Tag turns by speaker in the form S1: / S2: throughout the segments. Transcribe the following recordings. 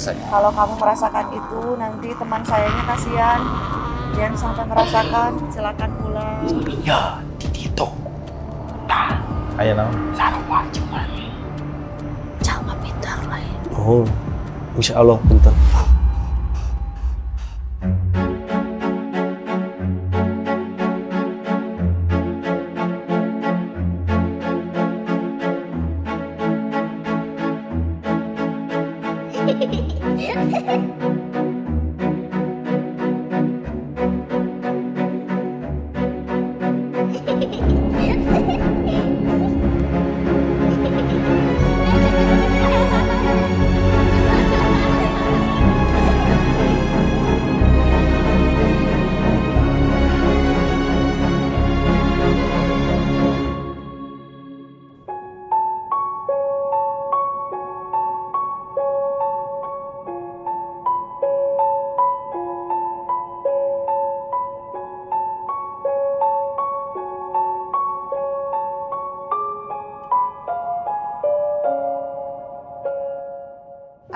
S1: rasanya.
S2: Kalau kamu merasakan itu, nanti teman sayanya kasihan. Jangan sampai merasakan, silakan pulang.
S1: Iya, itu. Nah,
S3: Ayo naon?
S1: sarua cuman.
S2: Jangan pintar lain.
S3: Oh, insya Allah bentar.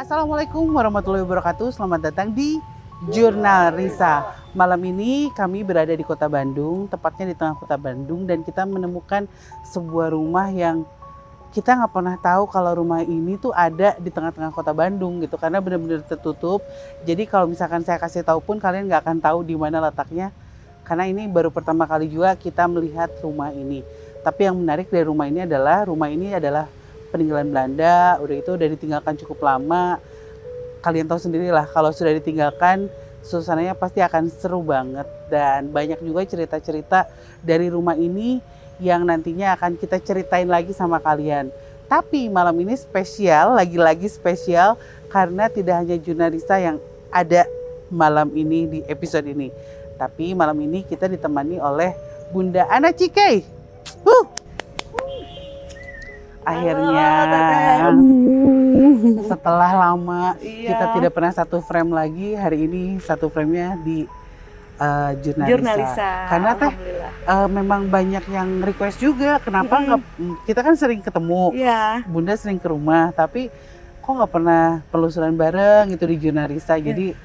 S4: Assalamualaikum warahmatullahi wabarakatuh. Selamat datang di Jurnal Risa. Malam ini kami berada di kota Bandung, tepatnya di tengah kota Bandung, dan kita menemukan sebuah rumah yang kita nggak pernah tahu kalau rumah ini tuh ada di tengah-tengah kota Bandung gitu, karena benar-benar tertutup. Jadi kalau misalkan saya kasih tahu pun kalian nggak akan tahu di mana letaknya, karena ini baru pertama kali juga kita melihat rumah ini. Tapi yang menarik dari rumah ini adalah peninggalan Belanda, udah ditinggalkan cukup lama. Kalian tahu sendirilah kalau sudah ditinggalkan, suasananya pasti akan seru banget. Dan banyak juga cerita-cerita dari rumah ini yang nantinya akan kita ceritain lagi sama kalian. Tapi malam ini spesial, lagi-lagi spesial, karena tidak hanya jurnalista yang ada malam ini di episode ini. Tapi malam ini kita ditemani oleh Bunda Ana Cikei. Akhirnya setelah lama kita tidak pernah satu frame lagi, hari ini satu frame-nya di jurnalisa. Karena teh memang banyak yang request juga, kenapa nggak kita kan sering ketemu, Bunda sering ke rumah, tapi kok nggak pernah penelusuran bareng gitu di jurnalisa. Jadi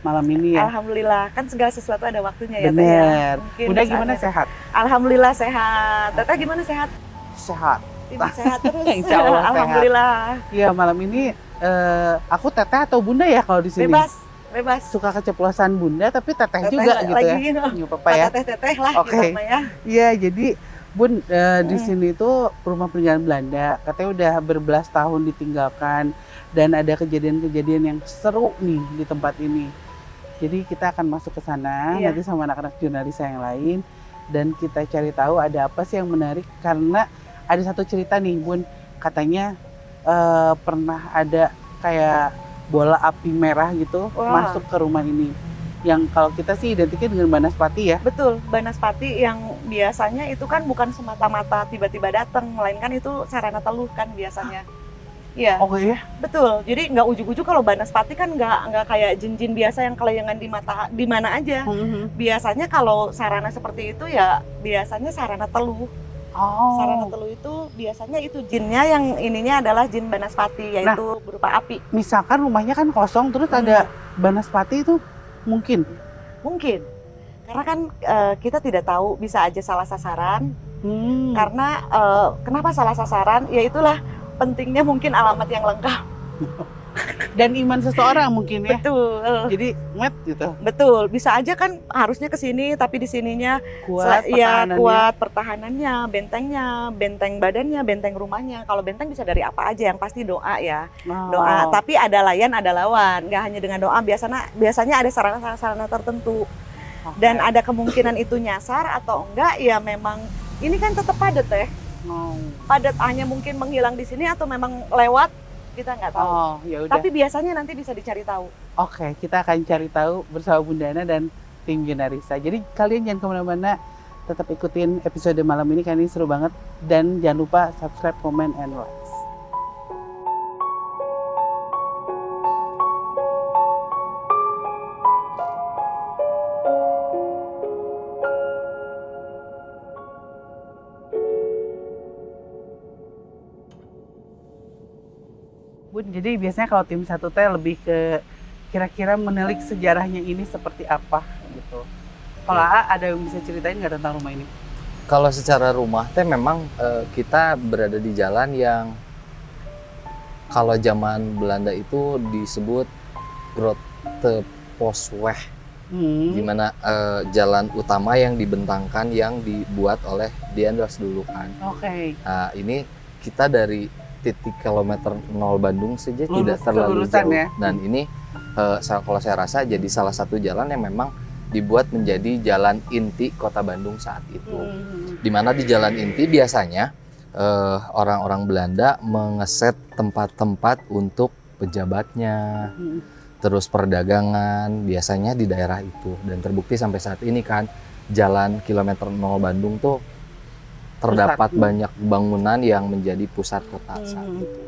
S4: malam ini ya.
S2: Alhamdulillah, kan segala sesuatu ada waktunya ya.
S4: Bener. Bunda gimana, sehat?
S2: Alhamdulillah sehat. Teteh gimana, sehat?
S4: Sehat.
S2: Sehat terus.
S4: Insya Allah
S2: Alhamdulillah.
S4: Iya, malam ini aku teteh atau Bunda ya kalau di sini?
S2: Bebas.
S4: Suka keceplosan Bunda tapi teteh juga gitu ya. Nggak apa-apa ya.
S2: Teteh lah
S4: Oke.
S2: ya.
S4: Iya, jadi Bun di sini tuh rumah peninggalan Belanda. Katanya udah berbelas tahun ditinggalkan dan ada kejadian-kejadian yang seru nih di tempat ini. Jadi kita akan masuk ke sana nanti sama anak-anak jurnalisa yang lain dan kita cari tahu ada apa sih yang menarik, karena ada satu cerita nih Bun, katanya pernah ada kayak bola api merah gitu masuk ke rumah ini. Yang kalau kita sih identiknya dengan Banaspati ya.
S2: Betul, Banaspati yang biasanya itu kan bukan semata-mata tiba-tiba datang, melainkan itu sarana teluh kan biasanya. Iya.
S4: Oh iya?
S2: Betul, jadi nggak ujuk-ujuk kalau Banaspati kan nggak kayak jin-jin biasa yang kelayangan di mana aja. Biasanya kalau sarana seperti itu ya biasanya sarana teluh. Sarana teluh itu biasanya itu jinnya yang ininya adalah jin Banaspati, yaitu berupa api.
S4: Misalkan rumahnya kan kosong terus ada Banaspati itu mungkin?
S2: Mungkin, karena kan kita tidak tahu, bisa aja salah sasaran. Karena kenapa salah sasaran? Ya itulah pentingnya mungkin alamat yang lengkap.
S4: Dan iman seseorang mungkin ya.
S2: Betul.
S4: Jadi gitu.
S2: Betul. Bisa aja kan harusnya ke sini tapi di sininya
S4: kuat
S2: pertahanannya, bentengnya, benteng badannya, benteng rumahnya. Kalau benteng bisa dari apa aja, yang pasti doa ya. Doa. Tapi ada layan, ada lawan. Nggak hanya dengan doa, biasanya ada sarana-sarana tertentu. Dan ada kemungkinan itu nyasar atau enggak, ya memang ini kan tetap padat ya. Padat, hanya mungkin menghilang di sini atau memang lewat, kita nggak tahu.
S4: Yaudah.
S2: Tapi biasanya nanti bisa dicari tahu.
S4: Oke, kita akan cari tahu bersama Bunda Ana dan tim jurnalisa. Jadi kalian jangan kemana-mana, tetap ikutin episode malam ini karena ini seru banget. Dan jangan lupa subscribe, comment, and like. Bun, Jadi biasanya kalau tim satu teh lebih ke kira-kira menilik sejarahnya ini seperti apa gitu. Kalau AA ada yang bisa ceritain nggak tentang rumah ini?
S5: Kalau secara rumah teh memang kita berada di jalan yang kalau zaman Belanda itu disebut Grote Posweg, di mana jalan utama yang dibentangkan yang dibuat oleh Diendels dulu kan.
S4: Oke.
S5: Nah, ini kita dari titik kilometer 0 Bandung saja tidak terlalu
S4: kelulusan
S5: jauh.
S4: ya.
S5: Dan ini kalau saya rasa jadi salah satu jalan yang memang dibuat menjadi jalan inti kota Bandung saat itu. Di mana di jalan inti biasanya orang-orang Belanda mengeset tempat-tempat untuk pejabatnya, terus perdagangan biasanya di daerah itu. Dan terbukti sampai saat ini kan jalan kilometer 0 Bandung tuh terdapat banyak bangunan yang menjadi pusat kota saat itu.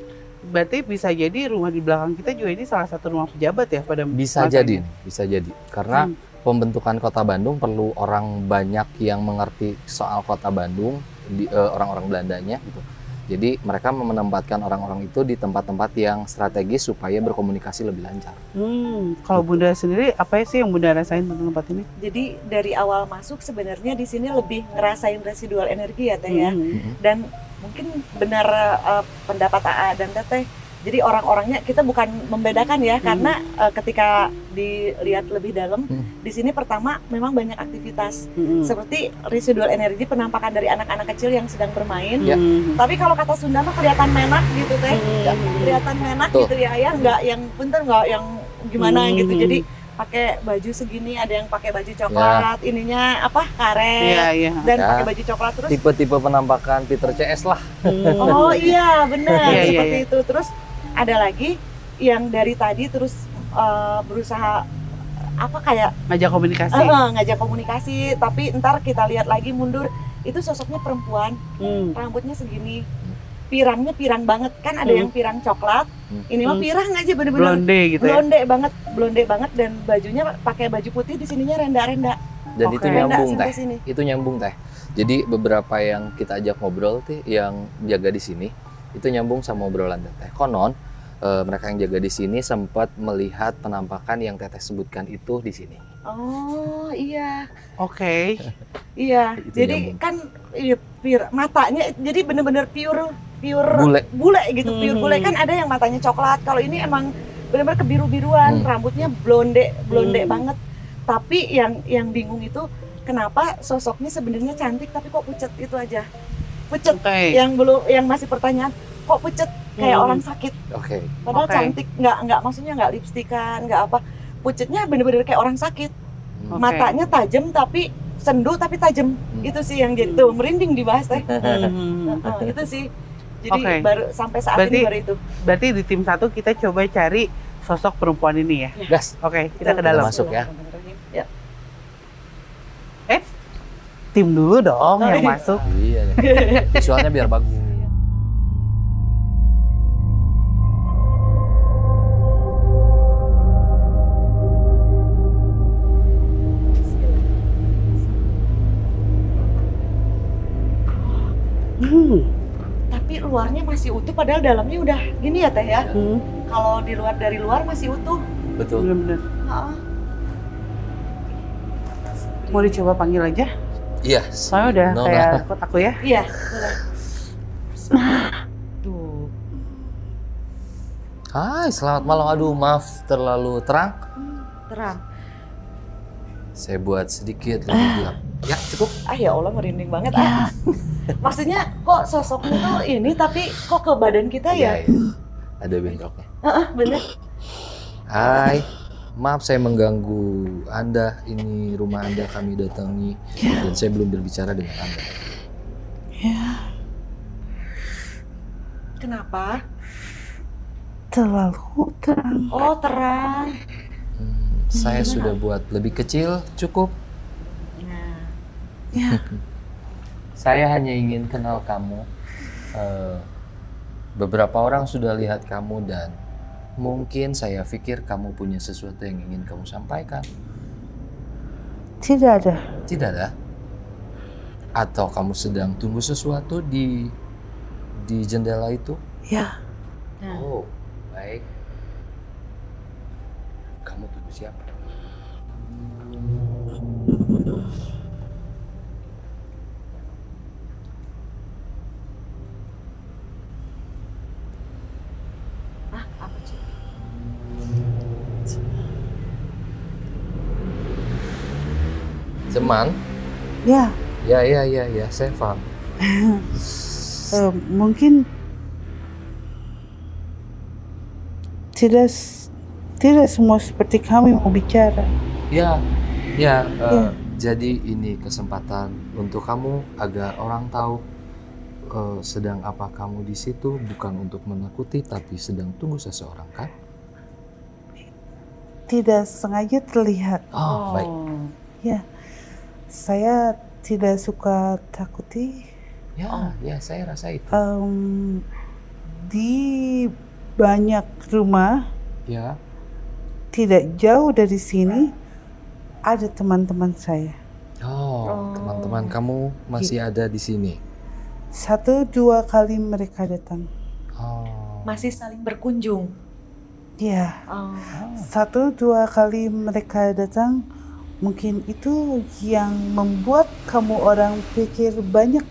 S4: Berarti bisa jadi rumah di belakang kita juga ini salah satu rumah pejabat ya pada
S5: Bisa
S4: masanya?
S5: jadi, bisa jadi. Karena pembentukan kota Bandung perlu orang banyak yang mengerti soal kota Bandung, orang-orang Belandanya gitu. Jadi mereka menempatkan orang-orang itu di tempat-tempat yang strategis supaya berkomunikasi lebih lancar.
S4: Kalau Bunda sendiri apa sih yang Bunda rasain tentang tempat ini?
S2: Jadi dari awal masuk sebenarnya di sini lebih ngerasain residual energi ya Teh ya. Dan mungkin benar pendapat AA dan Teteh. Jadi orang-orangnya kita bukan membedakan ya, karena ketika dilihat lebih dalam, di sini pertama memang banyak aktivitas seperti residual energi penampakan dari anak-anak kecil yang sedang bermain. Tapi kalau kata Sunda mah kelihatan menak gitu Teh, kelihatan menak gitu ya, nggak yang punten nggak yang gimana gitu. Jadi pakai baju segini, ada yang pakai baju coklat, ininya apa karet, dan pakai baju coklat terus.
S5: Tipe-tipe penampakan Peter CS lah.
S2: Oh iya benar seperti itu. Terus ada lagi yang dari tadi terus berusaha apa kayak ngajak komunikasi, tapi ntar kita lihat lagi mundur itu sosoknya perempuan, rambutnya segini, pirangnya pirang banget kan, ada yang pirang coklat, ini mah pirang aja bener-bener
S4: blonde gitu ya?
S2: blonde banget dan bajunya pakai baju putih, di sininya renda-renda.
S5: Dan itu nyambung Teh,
S2: sini.
S5: itu nyambung Teh. Jadi beberapa yang kita ajak ngobrol tuh yang jaga di sini itu nyambung sama obrolan Teteh. Konon mereka yang jaga di sini sempat melihat penampakan yang Teteh sebutkan itu di sini.
S2: Oh iya.
S4: Oke.
S2: Iya.
S5: Itu
S2: Jadi
S5: nyambung.
S2: kan matanya jadi bener-bener pure bule gitu, pure bule kan, ada yang matanya coklat. Kalau ini emang bener-bener kebiru-biruan, rambutnya blonde banget. Tapi yang bingung itu kenapa sosoknya sebenarnya cantik tapi kok pucet itu aja. Pucet. Yang masih pertanyaan, kok pucet kayak orang sakit. Padahal cantik, nggak maksudnya nggak lipstikan, nggak apa. Pucetnya bener-bener kayak orang sakit. Matanya tajam tapi sendu tapi tajam. Itu sih yang jadi tuh merinding dibahas Teh. Itu sih. Jadi baru sampai saat ini baru itu.
S4: Berarti di tim satu kita coba cari sosok perempuan ini ya.
S5: Gas.
S4: Oke, kita ke dalam.
S5: Masuk ya.
S4: Tim dulu dong yang masuk.
S5: Iya. Visualnya biar bagus.
S2: Tapi luarnya masih utuh, padahal dalamnya udah gini ya Teh ya. Kalau dari luar masih utuh.
S5: Betul.
S4: Benar-benar. Mau dicoba panggil aja?
S5: Iya.
S4: Soalnya udah kayak ikut aku ya.
S2: Iya. Tuh.
S5: Hai, selamat malam. Aduh, maaf terlalu terang.
S2: Terang.
S5: Saya buat sedikit lebih gelap. Ya, cukup.
S2: Ya Allah, merinding banget. Maksudnya kok sosoknya tuh ini tapi kok ke badan kita ya?
S5: Iya. Ada bentroknya.
S2: Bener.
S5: Hai, maaf saya mengganggu Anda. Ini rumah Anda kami datangi dan saya belum berbicara dengan Anda.
S4: Ya.
S2: Kenapa?
S4: Terlalu terang.
S2: Oh, terang.
S5: Saya sudah buat lebih kecil, cukup.
S2: Nah.
S4: Ya.
S5: Saya hanya ingin kenal kamu. Beberapa orang sudah lihat kamu dan mungkin saya pikir kamu punya sesuatu yang ingin kamu sampaikan.
S4: Tidak ada.
S5: Tidak ada? Atau kamu sedang tunggu sesuatu di jendela itu?
S4: Ya.
S5: Oh, baik. baik. Kamu tuduh siapa?
S2: Ah, apa sih?
S5: Zeman?
S4: Ya,
S5: Ya, saya paham.
S4: mungkin tidak semua seperti kami mau bicara.
S5: Ya,
S4: Ya.
S5: jadi ini kesempatan untuk kamu agar orang tahu sedang apa kamu di situ, bukan untuk menakuti, tapi sedang tunggu seseorang, kan?
S4: Tidak sengaja terlihat.
S5: Oh, baik.
S4: Ya, saya tidak suka takuti.
S5: Ya, saya rasa itu.
S4: Di banyak rumah
S5: Ya.
S4: tidak jauh dari sini ada teman-teman saya.
S5: Oh, teman-teman kamu masih ada di sini.
S4: 1-2 kali mereka datang.
S5: Oh.
S2: Masih saling berkunjung.
S4: Ya,
S2: Oh.
S4: 1-2 kali mereka datang. Mungkin itu yang membuat kamu orang pikir banyak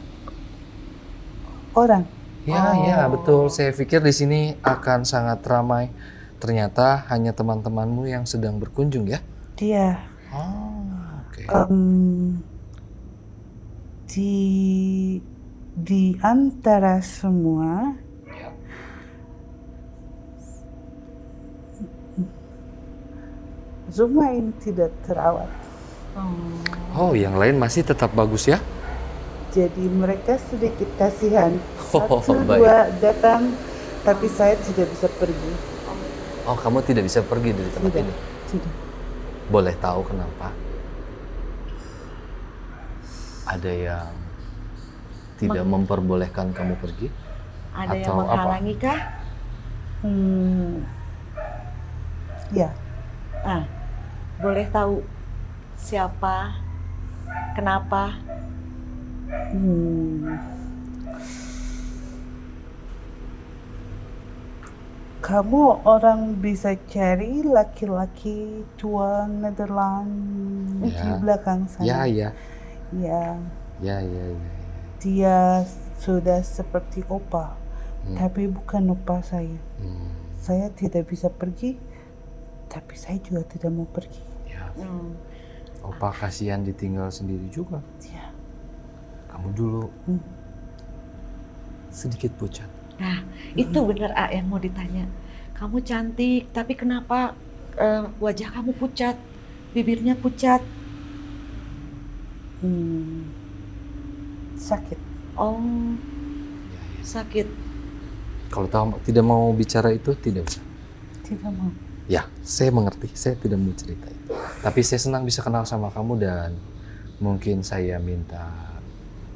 S4: orang.
S5: Ya, betul. Saya pikir di sini akan sangat ramai. Ternyata hanya teman-temanmu yang sedang berkunjung, ya?
S4: Dia
S5: Oh, oke.
S4: di antara semua
S5: Ya.
S4: rumah ini tidak terawat.
S5: Oh, yang lain masih tetap bagus, ya?
S4: Jadi mereka sedikit kasihan.
S5: Oh,
S4: 1-2 datang, tapi saya tidak bisa pergi.
S5: Oh, kamu tidak bisa pergi dari tempat
S4: Tidak,
S5: ini?
S4: tidak.
S5: Boleh tahu kenapa? Ada yang tidak memperbolehkan kamu pergi?
S2: Ada yang
S5: Atau apa?
S2: menghalangi kah?
S4: Ya,
S2: Ah, boleh tahu siapa? Kenapa?
S4: Kamu orang bisa cari laki-laki tua Nederland di belakang sana.
S5: Ya.
S4: Ya,
S5: Ya.
S4: dia sudah seperti opa, tapi bukan opa saya. Saya tidak bisa pergi, tapi saya juga tidak mau pergi.
S5: Ya. Opa kasihan ditinggal sendiri juga.
S4: Ya.
S5: Kamu dulu sedikit pucat.
S2: Nah, itu bener yang mau ditanya. Kamu cantik, tapi kenapa wajah kamu pucat? Bibirnya pucat.
S4: Sakit.
S2: Oh,
S5: Ya.
S2: sakit.
S5: Kalau tahu tidak mau bicara itu tidak usah.
S4: Tidak mau.
S5: Ya, saya mengerti. Saya tidak mau cerita itu. Tapi saya senang bisa kenal sama kamu dan mungkin saya minta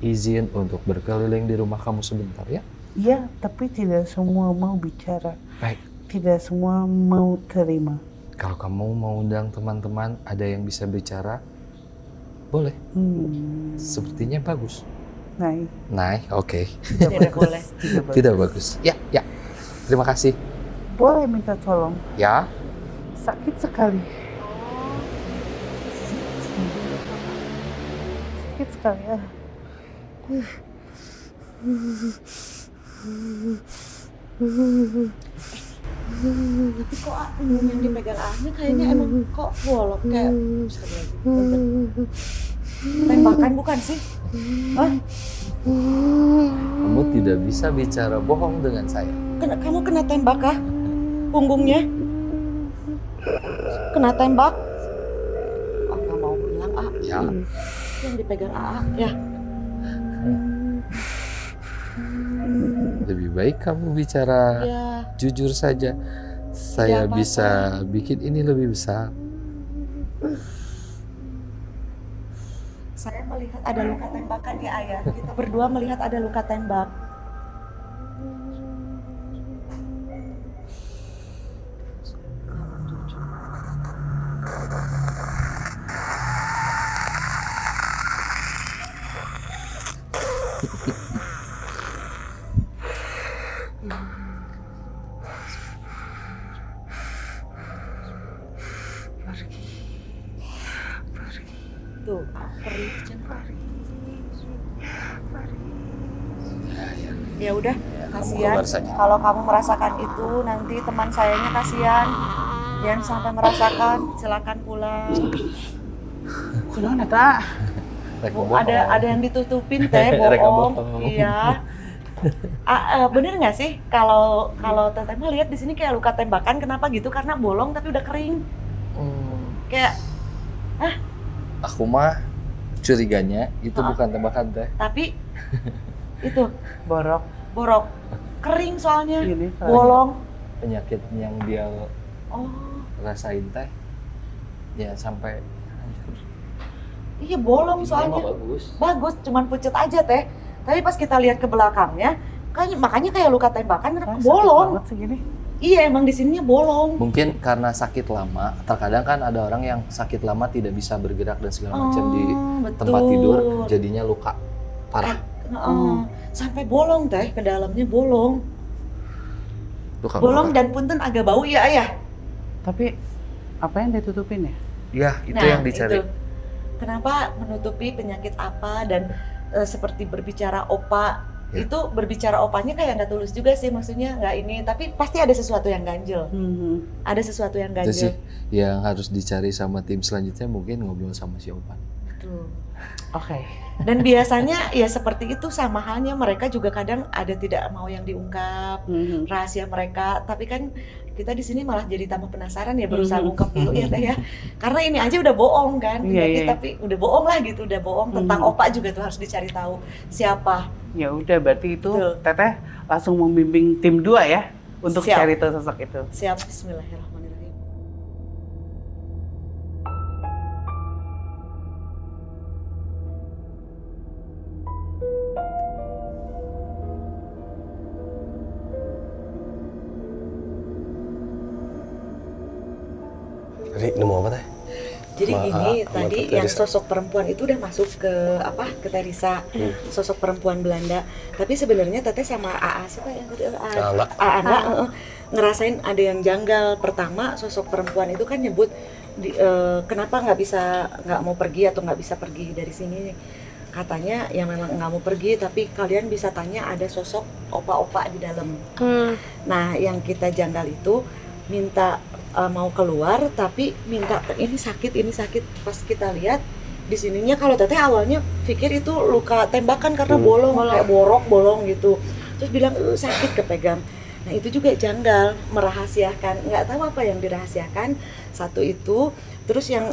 S5: izin untuk berkeliling di rumah kamu sebentar, ya?
S4: Ya, tapi tidak semua mau bicara.
S5: Baik.
S4: Tidak semua mau terima.
S5: Kalau kamu mau undang teman-teman, ada yang bisa bicara, boleh. Sepertinya bagus. Nah, oke.
S2: Tidak boleh.
S5: Tidak bagus. Ya. Terima kasih.
S4: Boleh minta tolong.
S5: Ya.
S4: Sakit sekali. Sakit sekali ya.
S2: Tapi kok yang dipegang Ahnya kayaknya emang kok bolok kayak tembakan bukan sih? Hah?
S5: Kamu tidak bisa bicara bohong dengan saya.
S2: Kamu kena tembak kah? Punggungnya? Kena tembak? Nggak mau bilang
S5: Ya.
S2: yang dipegang ya.
S5: Lebih baik kamu bicara
S2: Ya.
S5: jujur saja. Saya
S2: apa-apa.
S5: bisa bikin ini lebih besar.
S2: Saya melihat ada luka tembakan ya ayah. Kita berdua melihat ada luka tembak. Tuh, perih ya udah, kasihan. Kalau kamu merasakan itu, nanti teman sayanya kasihan. Jangan sampai merasakan, silakan pulang.
S4: Kunaon eta?
S2: Ada yang ditutupin teh, bohong. Iya. Bener nggak sih kalau Teteh mah lihat di sini kayak luka tembakan, kenapa gitu? Karena bolong tapi udah kering. Kayak
S5: aku mah curiganya itu bukan tembakan teh.
S2: Tapi itu borok kering soalnya.
S4: Gini,
S2: bolong.
S5: Penyakit yang dia
S2: Oh.
S5: rasain teh ya sampai
S2: Iya bolong soalnya. Bagus, cuman pucet aja teh. Tapi pas kita lihat ke belakangnya, makanya kayak luka tembakan, bolong.
S4: Banget segini.
S2: Iya emang di sininya bolong.
S5: mungkin karena sakit lama. Terkadang kan ada orang yang sakit lama tidak bisa bergerak dan segala macam di tempat tidur, jadinya luka parah.
S2: Sampai bolong teh, ke dalamnya bolong.
S5: Luka
S2: Bolong dan punten agak bau ya ayah.
S4: Tapi apa yang ditutupin ya?
S5: Ya itu yang dicari.
S2: Itu. Kenapa menutupi penyakit apa dan seperti berbicara opa.
S5: Ya.
S2: Itu berbicara opanya kayak nggak tulus juga sih, maksudnya nggak ini, tapi pasti ada sesuatu yang ganjel. Ada sesuatu yang
S5: Itu sih
S2: ganjel.
S5: yang harus dicari sama tim selanjutnya, mungkin ngobrol sama si Opan.
S2: Betul.
S4: Oke.
S2: Dan biasanya ya seperti itu, sama halnya mereka juga kadang ada tidak mau yang diungkap rahasia mereka, tapi kan kita di sini malah jadi tambah penasaran ya, berusaha ungkap dulu ya teh ya. Karena ini aja udah bohong kan, penyakit, tapi udah bohong lah gitu, udah bohong tentang opa juga tuh harus dicari tahu siapa.
S4: Ya udah, berarti itu
S2: Betul.
S4: Teteh langsung membimbing tim 2 ya untuk
S2: Siap.
S4: cari tahu sosok itu.
S2: Siap, bismillahirrahmanirrahim.
S3: Tadi nemu apa teh?
S2: Jadi gini,
S3: sama
S2: tadi
S3: Teh
S2: yang
S3: Risa.
S2: sosok perempuan itu udah masuk ke Teh Risa, sosok perempuan Belanda. Tapi sebenarnya Teteh sama AA siapa yang kedua? AA ngerasain ada yang janggal. Pertama, sosok perempuan itu kan nyebut kenapa nggak mau pergi atau nggak bisa pergi dari sini. Katanya yang memang nggak mau pergi, tapi kalian bisa tanya ada sosok opa-opa di dalam. Nah, yang kita janggal itu minta mau keluar, tapi minta ini sakit. Pas kita lihat di sininya, kalau Teteh awalnya pikir itu luka tembakan karena bolong, kayak bolong gitu. Terus bilang sakit kepegang. Nah itu juga janggal, merahasiakan, nggak tahu apa yang dirahasiakan. Satu itu, terus yang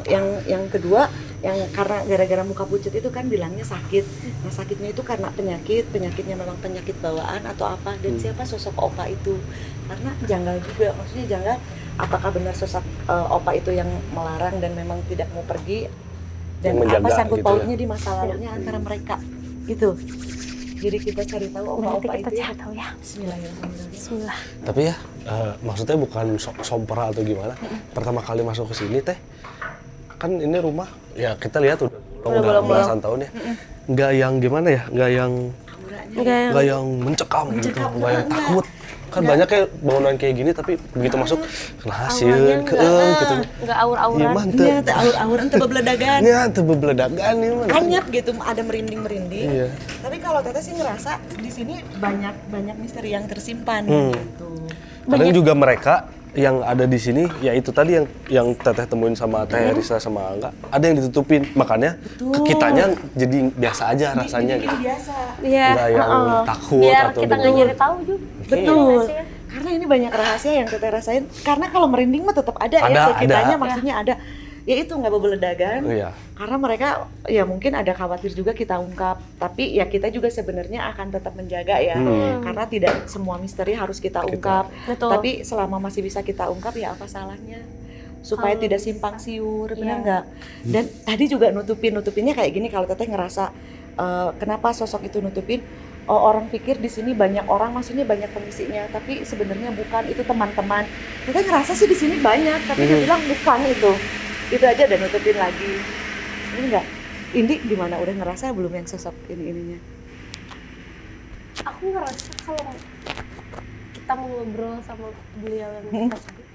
S2: kedua, yang karena gara-gara muka pucet itu kan bilangnya sakit. Nah sakitnya itu karena penyakitnya memang penyakit bawaan atau apa, dan siapa sosok opa itu? Karena janggal juga, maksudnya janggal. Apakah benar sosok opa itu yang melarang dan memang tidak mau pergi, dan apa sangkut pautnya di masa lalunya antara mereka gitu. Jadi kita cari tahu opa-opa itu ya.
S6: Tahu ya.
S2: Bismillahirrahmanirrahim.
S6: Bismillah.
S3: Tapi ya, maksudnya bukan sompera atau gimana. Pertama kali masuk ke sini teh, kan ini rumah, ya kita lihat udah belasan tahun ya. Nggak yang gimana ya, nggak yang mencekam gitu, nggak yang takut. Kan banyak kayak bangunan kayak gini, tapi begitu masuk kena hasil, gitu.
S6: Nggak aur-auran.
S3: Iya mantep.
S2: Iya, teh aur-auran, teh bebeledagan.
S3: Iya, teh bebeledagan nih mana.
S2: Anyep gitu, ada merinding-merinding.
S3: Iya.
S2: Tapi kalau Teteh sih ngerasa di sini banyak misteri yang tersimpan gitu.
S3: Kadang juga mereka yang ada di sini, ya itu tadi yang Teteh temuin sama Teh Risa sama Angga, ada yang ditutupin, makanya ke kitanya jadi biasa aja rasanya gitu.
S2: Biasa.
S6: Iya.
S3: Nggak yang takut
S6: Biar
S3: atau
S6: kita nggak nyari tahu juga.
S2: Betul.
S6: Iya.
S2: Karena ini banyak rahasia yang Teteh rasain. Karena kalau merinding mah tetap ada ya, ke kitanya maksudnya ada. Ya itu nggak bebeledagan.
S3: Iya.
S2: Karena mereka ya mungkin ada khawatir juga kita ungkap. Tapi ya kita juga sebenarnya akan tetap menjaga ya. Karena tidak semua misteri harus kita ungkap.
S6: Betul.
S2: Tapi selama masih bisa kita ungkap ya apa salahnya? Supaya tidak simpang siur, benar nggak? Dan tadi juga nutupinnya kayak gini, kalau Teteh ngerasa kenapa sosok itu nutupin? Orang pikir di sini banyak orang, maksudnya banyak pengisinya, tapi sebenarnya bukan, itu teman-teman. Teteh ngerasa sih di sini banyak, tapi dia bilang bukan itu aja udah nutupin lagi. Ini enggak? Indi gimana? Udah ngerasa belum yang sosok ininya?
S6: Aku ngerasa kalau kita mau ngobrol sama beliau yang kita sebut,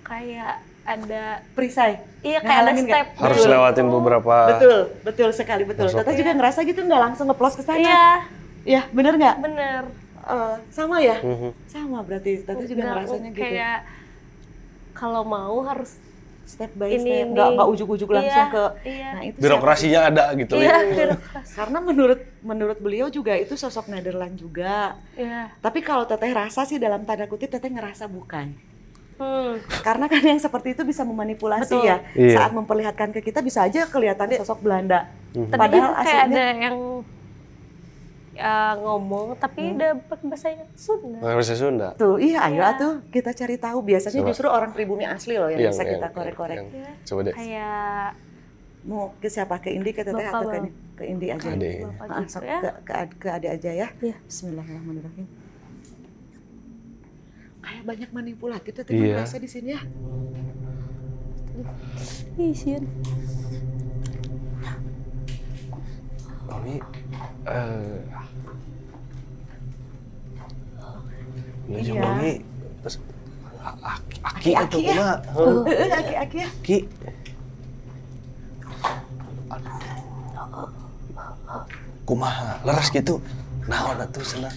S6: kayak ada
S2: perisai.
S6: iya kayak ada
S2: Ngalangin nggak?
S6: step.
S3: Harus lewatin beberapa.
S2: Betul sekali betul.
S3: Masuk.
S2: Teteh juga ngerasa gitu nggak langsung ngeplos ke sana.
S6: Iya,
S2: Ya, bener nggak?
S6: bener.
S2: Sama ya?
S3: Mhm.
S2: Sama berarti Teteh juga
S6: Nggak,
S2: ngerasanya gitu.
S6: kayak kalau mau harus
S2: Step by
S6: ini,
S2: step,
S6: ini.
S2: nggak ujuk-ujuk langsung
S6: Iya,
S2: ke.
S6: iya.
S2: Nah itu
S3: Birokrasinya ada gitu
S6: iya,
S3: ya.
S6: birokrasi.
S2: karena menurut beliau juga itu sosok Nederland juga.
S6: Iya.
S2: Tapi kalau Teteh rasa sih dalam tanda kutip Teteh ngerasa bukan.
S6: Hmm.
S2: Karena kan yang seperti itu bisa memanipulasi
S6: Betul.
S2: ya.
S3: Iya.
S2: Saat memperlihatkan ke kita bisa aja kelihatan sosok Belanda.
S3: Mhm.
S6: Tadi
S2: Padahal
S6: itu kayak
S2: aslinya
S6: ada yang ngomong tapi udah pakai bahasa Sunda.
S3: Nggak bisa Sunda.
S2: tuh, iya ayo
S6: Iya.
S2: tuh kita cari tahu. Biasanya
S3: Coba.
S2: justru orang pribumi asli loh yang bisa kita korek-korek.
S6: Iya.
S3: Coba deh.
S6: Kayak
S2: Mau ke siapa? Ke Indi, ke Teteh
S6: Bapak,
S2: atau
S6: Bang.
S2: ke Indi aja?
S3: Ade.
S6: bapak
S2: Ah,
S6: gitu
S2: sok
S6: ya.
S2: ke Ade aja ya.
S6: Iya.
S2: Bismillahirrahmanirrahim. Kayak banyak manipulatif Teteh
S3: Iya.
S2: merasa di sini ya.
S6: Ih, sian.
S3: Mami, ini aja
S2: Iya.
S3: Mami. Terus Aki atau
S2: Aki ya?
S3: kumaha?
S2: Aki-aki ya.
S3: Ki. Kumaha, leres gitu. Naon atuh cenah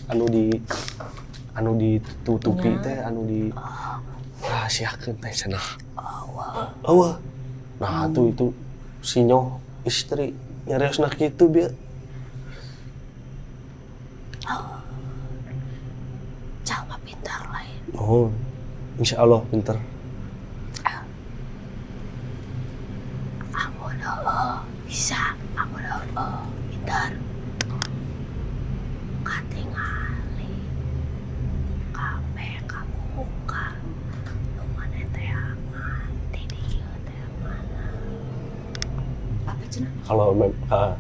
S3: anu ditutupi teh, anu di rahasiakeun teh cenah. Eueuh. Nah, tuh itu sinyo istri nyariosna kitu bieu.
S6: Jangan pintar lain.
S3: Oh, insya Allah pinter.
S6: Amun bisa, amun pintar. Katingali kabeh kamu buka. Nu maneh teh aman, di dieu teh mana.
S2: Apa cenah?
S3: Kalau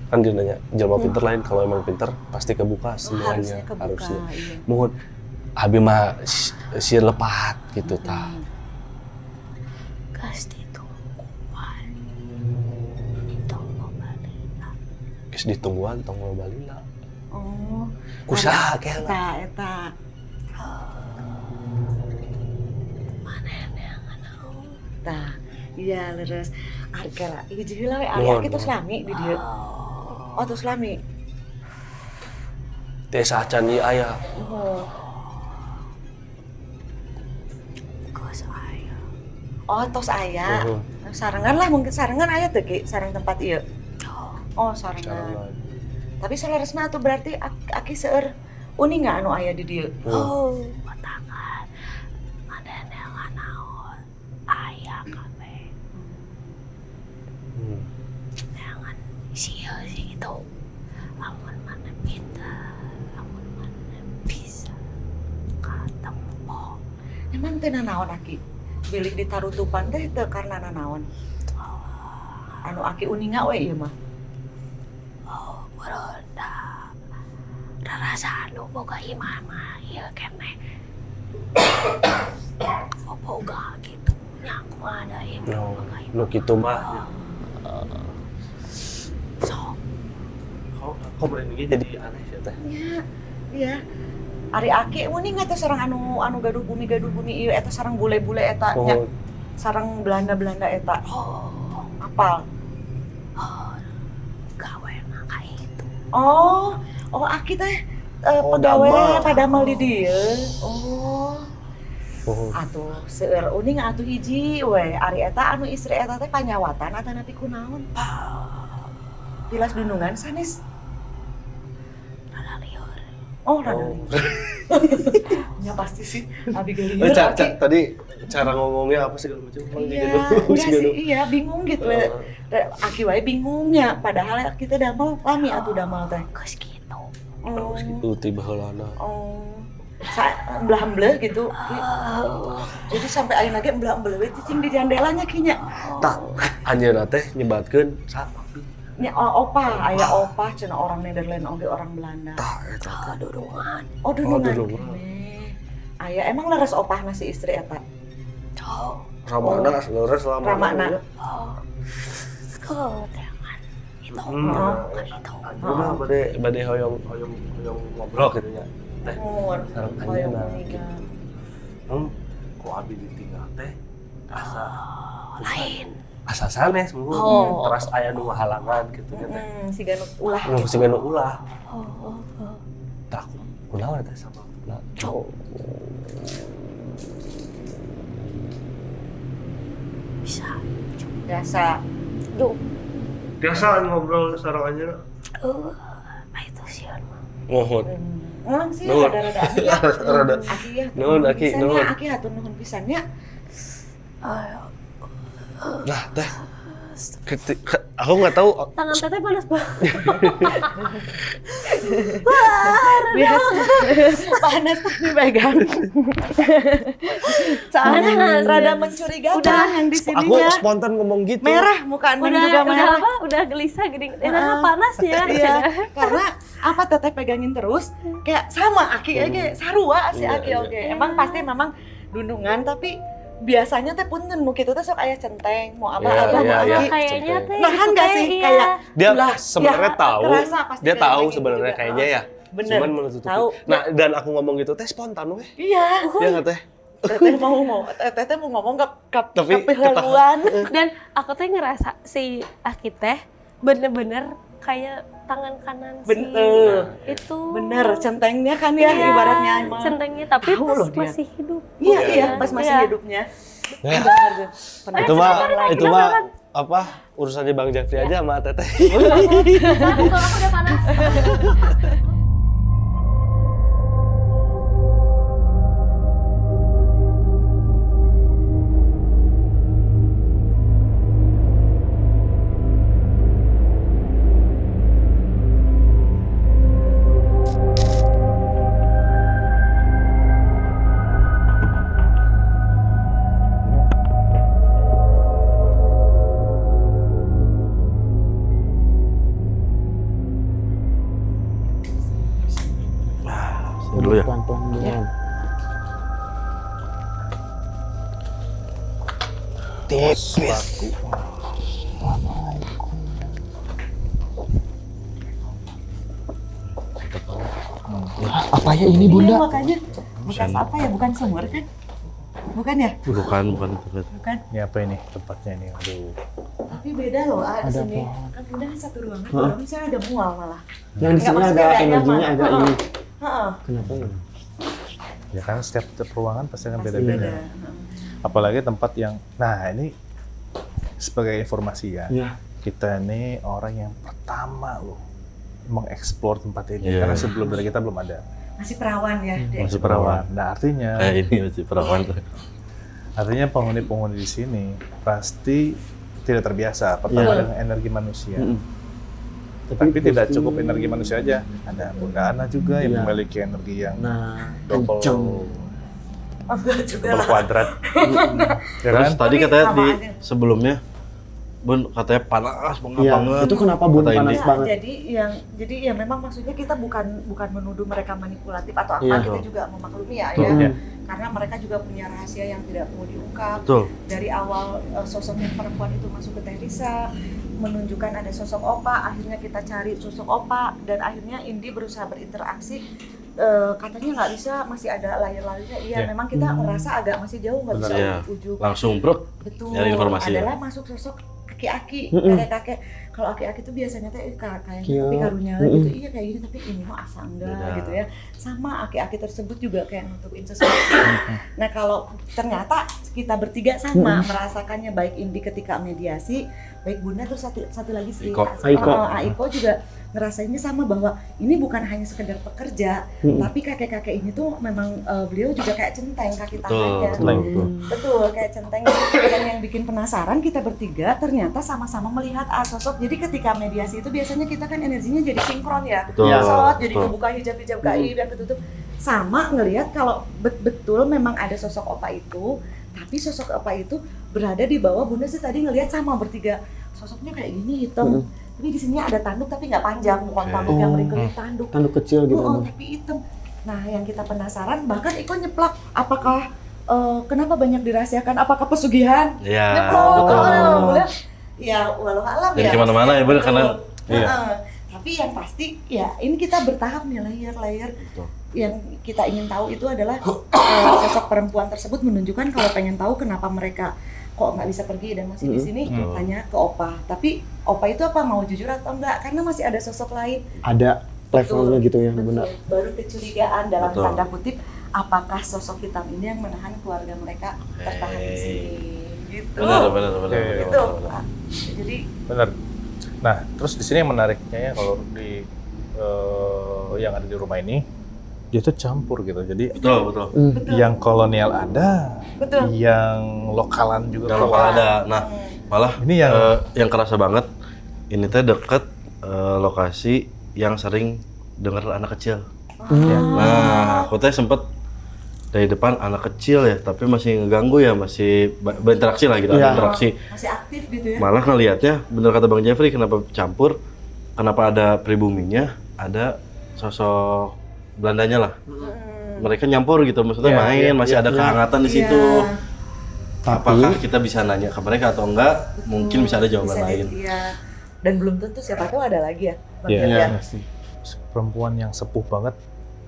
S3: kan dia nanya jelema pinter lain, kalau emang pinter pasti kebuka semuanya
S2: Harusnya kebuka.
S3: harusnya.
S2: Iya.
S3: Mohon abi mah sieun lepat gitu tah.
S6: Gas ditungguan. Tunggu balina.
S3: Geus ditungguan tong balina.
S2: Oh.
S3: Kusaha kela.
S2: Eta.
S6: Manehna nganaon.
S2: Tah. Iya leres. Ari kela. Ieu jadi lah we ari
S3: Nuhun,
S2: aki tos
S3: nuhun.
S2: lami di dieu. Oh tos lami.
S3: Teh sacan ieu aya.
S2: Oh.
S6: Gus aya.
S2: Oh tos aya.
S3: Nuhun.
S2: Sarangan lah mungkin sarangan aya teu Ki sareng tempat ieu. Oh sarangan.
S3: Sarangan.
S2: Tapi salaresna atuh berarti aki seueur uning nggak anu aya di dieu?
S6: Oh, matakan. Manehna nganaon. Aya kabeh.
S3: Hmm.
S6: Jangan sia sih itu. Amun mana pintar, amun mana bisa katempo.
S2: Emang teu nanaon aki? Bilih ditarutupan teh teu karena nanaon? Anu aki uninga we ieu mah.
S6: Oh, beronda. Rarasa anu boga imah mah ieu keneh. Boga gitu. Nya kumaha da ieu
S3: No,
S6: boga imah.
S3: nu kitu mah.
S6: Sok.
S3: Kok berani jadi aneh sih teh.
S2: Iya. Iya. Ari aki uning eta sareng anu gaduh bumi ieu eta sareng bule-bule eta nya.
S3: Oh,
S2: Sareng Belanda eta.
S6: Oh,
S2: Apal.
S6: gawe na ka itu.
S2: Oh, aki teh
S3: Oh,
S2: pegawai
S3: damel.
S2: padamel di dieu. Oh.
S3: oh.
S2: Atuh seueur uning atuh hiji we. Ari eta anu istri eta teh kanyawatan atawa nepi kunaon? Tilas dunungan sanes.
S6: Rada lieur.
S2: Oh, rada
S3: Oh.
S2: ya pasti sih. Abi geulieur.
S3: Tadi cara ngomongnya apa sih kalau macam?
S2: Iya, enggak sih, iya bingung gitu. Aki wae bingungnya, padahal kita damel lami atuh damel teh.
S6: Geus kitu.
S3: Terus gitu tiba heulana.
S2: Oh. Belah-belah gitu. Jadi sampai ayeuna ge belah-belah we cicing di jandelanya kinya.
S3: Tah, anjeunna teh nyebatkeun sa
S2: Nya opah, aya opah cenah orang Nederland oge orang Belanda.
S3: tah eta.
S6: Kadurungan.
S2: Oh, dudungan.
S3: dudungan.
S2: Keneh. Aya emang leres opahna si istri eta.
S6: Oh,
S3: Ramana leres lama.
S2: Ramana.
S6: ketengan. Itu. Kan itu.
S3: Anjeunna bade hoyong ngobrol gitu nya. Teh,
S2: Mun.
S3: sareng
S2: Hoyong
S3: anjeunna.
S2: menikah.
S3: Ku abi ditinggal teh asa
S6: lain.
S3: asa sanes mun.
S6: Oh.
S3: Terus aya nu halangan gitu kan teh.
S2: Siga nu ulah.
S3: Siga nu ulah.
S6: Oh.
S3: Tak kunaon teh sama.
S6: Cok. Bisa.
S2: Biasa.
S3: Biasa ngobrol sareng anjeunna.
S6: Itu sih mah.
S3: Mohon.
S2: Orang sih
S3: Nuhun.
S2: rada-rada
S3: Rada.
S2: Aki ya.
S3: Nuhun, Aki, nuhun.
S2: Aki hatur nuhun pisannya.
S3: Nah, teh. Aku nggak tahu.
S6: Tangan teteh panas banget.
S2: Panas dipegang. Soalnya rada mencurigakan yang di
S3: Aku
S2: sininya.
S3: spontan ngomong gitu.
S2: Merah muka Neng juga
S6: Udah
S2: merah.
S6: apa? Udah gelisah gini. Panas ya.
S2: Iya, karena apa teteh pegangin terus kayak sama Aki kayak sarua si Aki oke. Emang pasti memang dundungan tapi biasanya teh punten nu kitu teh sok aya centeng mau apa-apa mau Aki.
S6: Kayaknya teh.
S2: Nahan gak sih
S6: iya.
S2: kayak
S3: Dia
S2: lah,
S3: sebenarnya
S2: ya,
S3: tahu.
S2: kerasa pasti
S3: Dia
S2: kayak
S3: tahu
S2: gitu
S3: sebenarnya
S2: juga.
S3: kayaknya ya.
S2: Bener.
S3: Cuman menutupi.
S2: Tahu.
S3: Nah, dan aku ngomong gitu teh spontan weh.
S2: Iya.
S3: Iya nggak teh?
S2: Teteh mau ngomong
S3: Tapi
S2: kepihaluan.
S6: Dan aku teh ngerasa si Aki teh bener-bener kayak tangan kanan si
S2: Bener.
S6: itu.
S2: Bener, centengnya kan ya
S6: Iya,
S2: ibaratnya emang.
S6: centengnya tapi
S2: Tahu
S6: pas
S2: loh dia.
S6: masih hidup.
S2: Iya, pas masih
S6: Iya.
S2: hidupnya.
S3: Ya.
S2: Pernah
S3: Itu mah
S6: silakan.
S3: apa urusannya Bang Jafri aja sama Teteh.
S6: Kalau aku udah panas.
S3: Dulu ya.
S1: Pelan-pelan dulu.
S3: Tipis.
S1: Apa ya ini Bunda?
S2: Iya, makanya bekas apa ya? Bukan sumur kan? Bukan ya?
S3: Bukan.
S2: Bukan.
S7: Ini apa ini tempatnya ini? Aduh.
S2: Tapi beda loh di sini. Kan Bunda satu ruangan, kalau misalnya ada mual malah.
S1: Yang di sini
S2: Nggak,
S1: ada
S2: maksudnya
S1: energinya
S2: nyaman.
S1: agak
S2: Heeh.
S1: ini.
S2: Heeh.
S1: Kenapa ya?
S7: Ya kan setiap ruangan pasti akan
S2: Pasti
S7: beda-beda.
S2: beda.
S7: Apalagi tempat yang, nah ini sebagai informasi ya,
S1: Ya.
S7: kita ini orang yang pertama loh mengeksplor tempat ini.
S3: Iya.
S7: Karena sebelum dari kita belum ada.
S2: Masih perawan ya, Dek.
S7: Masih perawan. Nah artinya,
S3: Ini masih perawan tuh.
S7: artinya penghuni-penghuni di sini pasti tidak terbiasa pertama
S1: Iya.
S7: dengan energi manusia.
S1: Mm-mm.
S7: Tapi tidak
S1: pasti-
S7: cukup energi manusia aja. Ada Bunda Ana juga yang
S1: Iya.
S7: memiliki energi yang
S1: Nah,
S7: double,
S1: kenceng.
S2: Enggak juga
S7: double
S2: lah.
S7: kuadrat. Ya
S3: Terus
S7: kan?
S3: tadi
S2: Tapi
S3: katanya
S2: sama
S3: di
S2: aja.
S3: sebelumnya Bun katanya panas banget
S1: Iya,
S3: banget.
S1: itu kenapa Bun
S3: Kata Indi.
S1: panas banget?
S2: Jadi ya memang maksudnya kita bukan menuduh mereka manipulatif atau apa,
S1: Iya.
S2: kita juga memaklumi ya,
S3: Betul.
S2: ya.
S7: Iya.
S2: Karena mereka juga punya rahasia yang tidak mau diungkap.
S3: Betul.
S2: Dari awal sosok yang perempuan itu masuk ke Teh Risa, menunjukkan ada sosok opa, akhirnya kita cari sosok opa, dan akhirnya Indi berusaha berinteraksi. Katanya nggak bisa, masih ada layar-layarnya. Iya,
S7: Iya.
S2: memang kita merasa agak masih jauh, nggak bisa
S3: Iya.
S2: ujuk-ujuk.
S3: Langsung brok.
S2: Betul.
S3: Nyari informasi ya.
S2: Adalah masuk sosok aki-aki,
S1: Mm-mm.
S2: kakek-kakek. Kalau aki-aki itu biasanya teh kayaknya
S1: Iya.
S2: tapi karunya
S1: Mm-mm.
S2: gitu. Iya kayak gini, tapi ini mah asa enggak
S3: Beda.
S2: gitu ya. Sama aki-aki tersebut juga kayak nutupin sesuatu. Nah, kalau ternyata kita bertiga sama merasakannya, baik Indi ketika mediasi, baik Bunda, terus satu lagi si
S3: Aiko.
S2: Aiko juga ngerasainnya sama, bahwa ini bukan hanya sekedar pekerja, tapi kakek-kakek ini tuh memang beliau juga kayak centeng kaki tangannya.
S7: Centeng, betul.
S2: Betul, kayak centeng. Dan yang bikin penasaran kita bertiga ternyata sama-sama melihat sosok. Jadi ketika mediasi itu biasanya kita kan energinya jadi sinkron ya.
S3: Betul.
S2: Sosok jadi
S3: Betul.
S2: kebuka hijab-hijab gaib yang ketutup. Sama ngelihat kalau betul memang ada sosok opa itu, tapi sosok opa itu berada di bawah. Bunda sih tadi ngelihat sama bertiga. Sosoknya kayak gini hitam. Tapi di sini ada tanduk tapi nggak panjang, bukan tanduk yang wrinkle, tanduk.
S1: Tanduk kecil gitu.
S2: Oh,
S1: Bun.
S2: tapi hitam. Nah, yang kita penasaran, bahkan Iko nyeplak, apakah kenapa banyak dirahasiakan? Apakah pesugihan?
S3: Iya.
S2: Nyeplak.
S3: Betul.
S2: Ya, walau alam
S3: Jadi
S2: ya.
S3: kemana-mana ya, Bun, karena
S7: iya.
S2: Tapi yang pasti ya ini kita bertahap nih, layer-layer. Yang kita ingin tahu itu adalah sosok perempuan tersebut menunjukkan kalau pengen tahu kenapa mereka kok nggak bisa pergi dan masih di sini, tanya ke Opa. Tapi Opa itu apa mau jujur atau enggak? Karena masih ada sosok lain.
S1: Ada levelnya gitu ya,
S2: Betul.
S1: benar.
S2: Baru kecurigaan dalam
S3: Betul.
S2: tanda kutip, apakah sosok hitam ini yang menahan keluarga mereka tertahan di sini? Gitu.
S3: Benar.
S2: Gitu. Pak. Jadi
S7: Benar. Nah, terus di sini yang menariknya ya kalau di yang ada di rumah ini, dia tuh campur gitu. Jadi
S3: Betul.
S7: yang kolonial ada,
S2: betul.
S7: yang lokalan juga.
S3: Yang lokal ada. Nah, malah
S7: Ini
S3: yang kerasa banget, ini teh deket lokasi yang sering denger anak kecil. Nah, aku teh sempet dari depan anak kecil ya, tapi masih ngeganggu ya, masih berinteraksi lah gitu, ada interaksi.
S2: Masih aktif gitu ya.
S3: Malah ngelihatnya, bener kata Bang Jeffrey, kenapa campur, kenapa ada pribuminya, ada sosok Belandanya lah. Mereka nyampur gitu, maksudnya main, masih ada kehangatan di situ. Apakah kita bisa nanya ke mereka atau enggak? Mungkin bisa ada jawaban lain.
S2: Iya. Dan belum tentu, siapa tahu ada lagi ya. Bang
S7: Iya.
S2: Jeffrey, ya.
S7: Perempuan yang sepuh banget.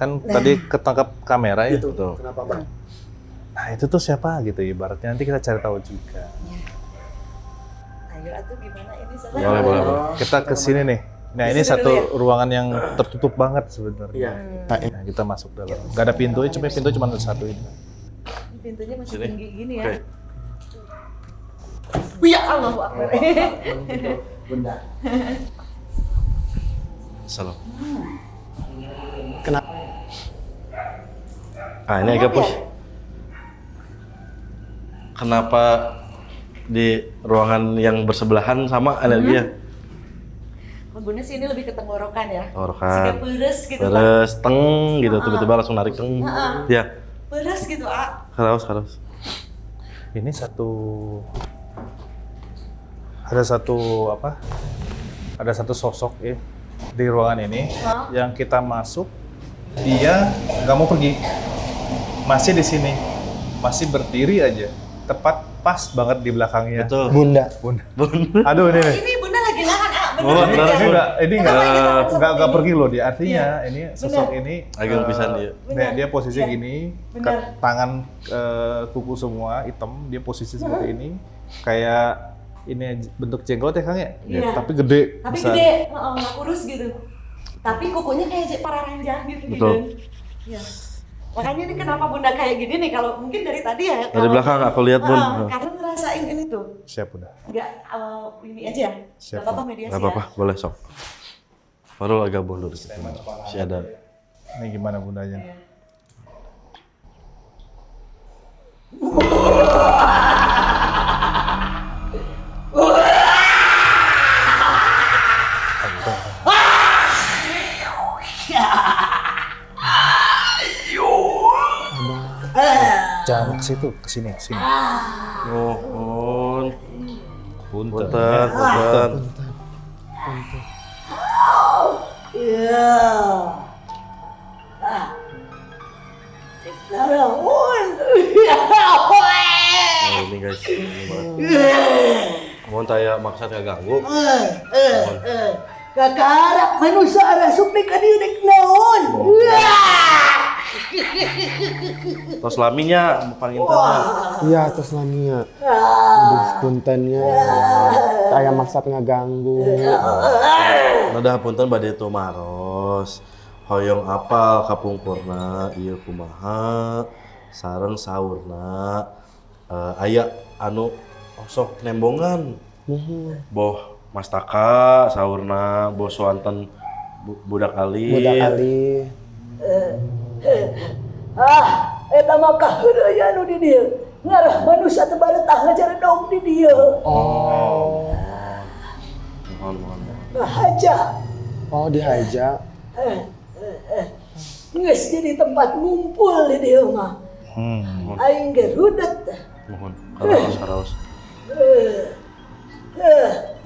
S7: Kan tadi ketangkap kamera ya.
S1: Itu.
S3: Betul.
S1: Kenapa, Bang?
S7: Nah, itu tuh siapa gitu ibaratnya. Nanti kita cari tahu juga.
S2: Ayo atuh gimana ini Sobat?
S3: Boleh.
S7: Kita ke sini nih. Nah, ini
S2: Di sini
S7: satu
S2: dulu ya?
S7: ruangan yang tertutup banget sebenarnya.
S1: Iya.
S7: Nah, kita masuk dalam. Gak ada pintunya, pintu cuma ada satu ini.
S2: Pintunya masih
S3: Sini.
S2: tinggi gini ya.
S3: Oke.
S2: Ya Allah, Akbar.
S1: Bunda.
S3: Salam.
S1: Kenapa?
S3: Ah, ini agak push. Kenapa di ruangan yang bersebelahan sama alergia?
S2: Bunda sih ini lebih ke tenggorokan ya.
S3: Tenggorokan.
S2: Sehingga peres gitu Pak.
S3: Terus teng gitu, tiba-tiba langsung narik teng. Ya,
S2: Peres gitu, A.
S3: harus.
S7: Ini ada satu sosok ya di ruangan ini yang kita masuk, dia nggak mau pergi, masih di sini, masih berdiri aja, tepat pas banget di belakangnya.
S3: Betul.
S1: Bunda.
S7: Aduh ini nih.
S2: Ini Bunda lagi nahan, A.
S3: Oh, benar.
S7: Ini nggak pergi loh dia. Artinya ini sosok ini
S3: Agak pisan dia.
S7: dia posisi gini, tangan kuku semua hitam, dia posisi seperti ini, kayak ini bentuk jenggot ya Kang ya?
S2: Iya.
S7: Tapi gede.
S2: Tapi
S7: besar.
S2: gede, nggak kurus gitu. Tapi kukunya kayak para ranjang gitu.
S3: Betul.
S2: Ya. Makanya ini kenapa Bunda kayak gini nih, kalau mungkin dari tadi ya.
S3: Dari belakang aku lihat, Bun.
S2: Karena ngerasain ini tuh.
S7: Siap udah.
S2: Nggak, ini aja.
S7: Siap,
S2: Nggak apa-apa mediasi
S3: Gak apa-apa, boleh sok. Baru gabung dulu. Masih ada.
S7: Ini gimana bundanya? Jangan ke situ, ke sini.
S3: Mohon.
S7: Punten.
S3: Punten. Nah, ini guys. Ini banget. Mohon saya maksud gak ganggu. Mohon.
S8: Kakarap manusia rasuk di kadirik naon.
S3: Tos laminya pangintannya.
S1: Iya, terus Lamia. Aduh, puntennya. Kayak maksud ngeganggu.
S3: Nadah punten bade tumaros. Hoyong apal kapungkurna ieu kumaha sareng saurna. Aya anu osok nembongan. Boh mastaka saurna, boh swanten budak ali.
S1: Budak Ali.
S8: Eta mah kaheureuy anu di dieu. Ngarah manusia teu bareutah ngajaredog di dieu.
S3: Mohon.
S8: Haja.
S1: Oh, dihaja.
S8: Geus jadi tempat ngumpul di dieu mah. Aing ge rudet.
S3: Mohon. Karaos.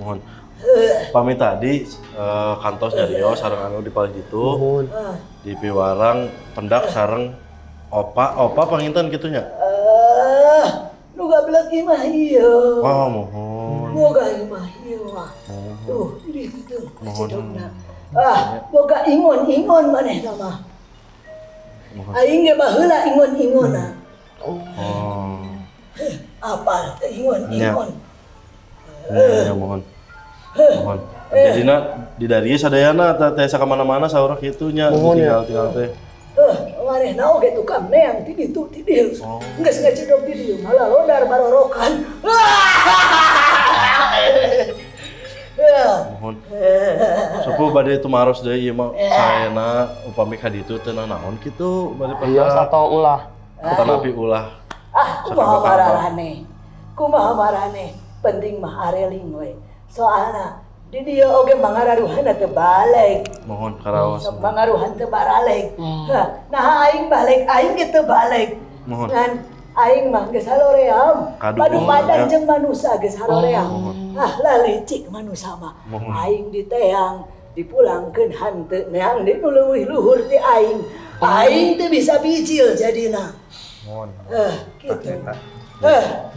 S3: Mohon. Pamit tadi kantos nyarios sareng anu dipalih ditu.
S1: Mohon.
S3: Di piwarang pendak sareng opa panginten kitunya.
S8: Nu gablek ieu mah ieu.
S3: Oh, mohon.
S8: Boga ieu mah ieu mah. Tuh, di ditu.
S3: Mohon.
S8: Boga ingon-ingon manehna mah.
S3: Mohon.
S8: Aing ge baheula ingon-ingona.
S3: Oh.
S8: Apal teh ingon.
S9: Ya mohon. Mohon. Jadina di dari sadayana teh sakamana-mana saurah kitu nya tinggal teh.
S8: Maneh naon ge tukang neang ti ditu ti dieu. Geus ngacidog ti dieu malah lodar barorokan.
S9: Mohon. Sepuh bade tumaros deui ieu mah saena upami ka ditu teu naon kitu bade
S1: Iya sato ulah.
S9: Tapi ulah.
S8: Kumaha marane. Penting mah areling we. Soalna di dieu oge mangararuhan teu balik.
S9: Mohon karaos.
S8: Sok mangaruhan teu balik. Nah aing balik, aing ge teu balik.
S9: Mohon.
S8: Ngan aing mah geus haloream. Padu padan jeung manusia geus haloream. Lah licik manusia mah. Aing diteang dipulangkeun hanteu neang di nu leuwih luhur ti aing. Aing teu bisa bicil jadina.
S7: Mohon.
S8: Gitu.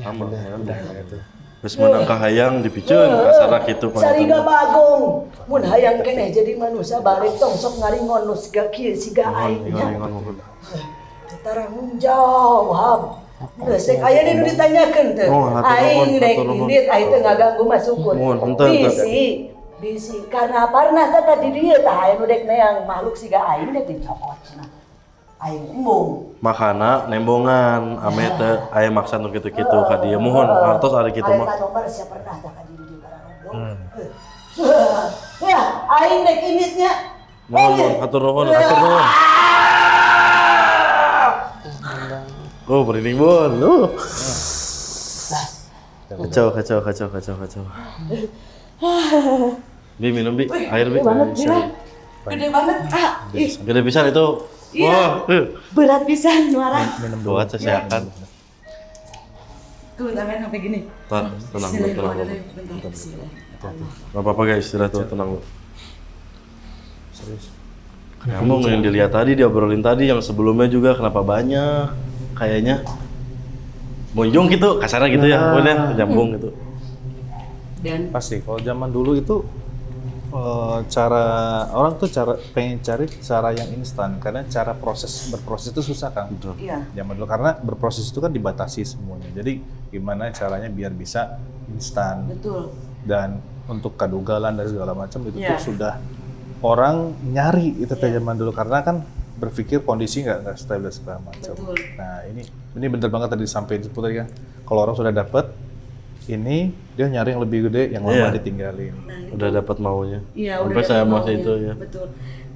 S9: Aman udah gitu. Geus menang kahayang dipiceun kasarna kitu pan.
S8: Sariga bagong. Mun hayang keneh jadi manusia balik tong sok ngaringon nu siga kieu siga aing nya. Tanggung jawab. Geus rek aya nu ditanyakeun teh. Aing rek indit aing teh ngaganggu masukun. Bisi karena parna tata di dieu tah aya nu dek neang makhluk siga aing dek dicokotna. Aing embung.
S9: Makana nembongan ame teh aya maksa nu kitu-kitu ka dieu. Mohon hartos ari kitu mah.
S8: Aya nomor sia pernah tah ka dieu karena ya aing dek inditnya.
S9: Mohon atur nuhun. Oh, merinding Bun. Kacau. Bi minum Bi, air Bi.
S8: Gede banget.
S9: Gede pisan itu.
S8: Wah, berat pisan nuara.
S9: Minum doa seseakan.
S8: Tuh, tangan sampai gini.
S9: Tenang. Gak apa-apa guys, istirahat tuh, tenang. Serius. Kamu yang dilihat tadi, diobrolin tadi, yang sebelumnya juga kenapa banyak? Kayaknya munjung gitu, kasarnya gitu ya, udah nyambung gitu.
S7: Dan pasti kalau zaman dulu itu cara orang tuh pengen cari cara yang instan karena cara berproses itu susah kan.
S8: Iya.
S7: Zaman dulu karena berproses itu kan dibatasi semuanya. Jadi gimana caranya biar bisa instan.
S8: Betul.
S7: Dan untuk kadugalan dan segala macam itu tuh sudah orang nyari itu zaman dulu karena kan berpikir kondisi nggak stabil segala macam. Nah ini bener banget tadi sampai itu tadi kan. Kalau orang sudah dapat ini dia nyari yang lebih gede, yang lama ditinggalin.
S2: Nah,
S9: udah dapat maunya.
S2: Iya,
S9: sampai saya masih itu ya.
S2: Betul.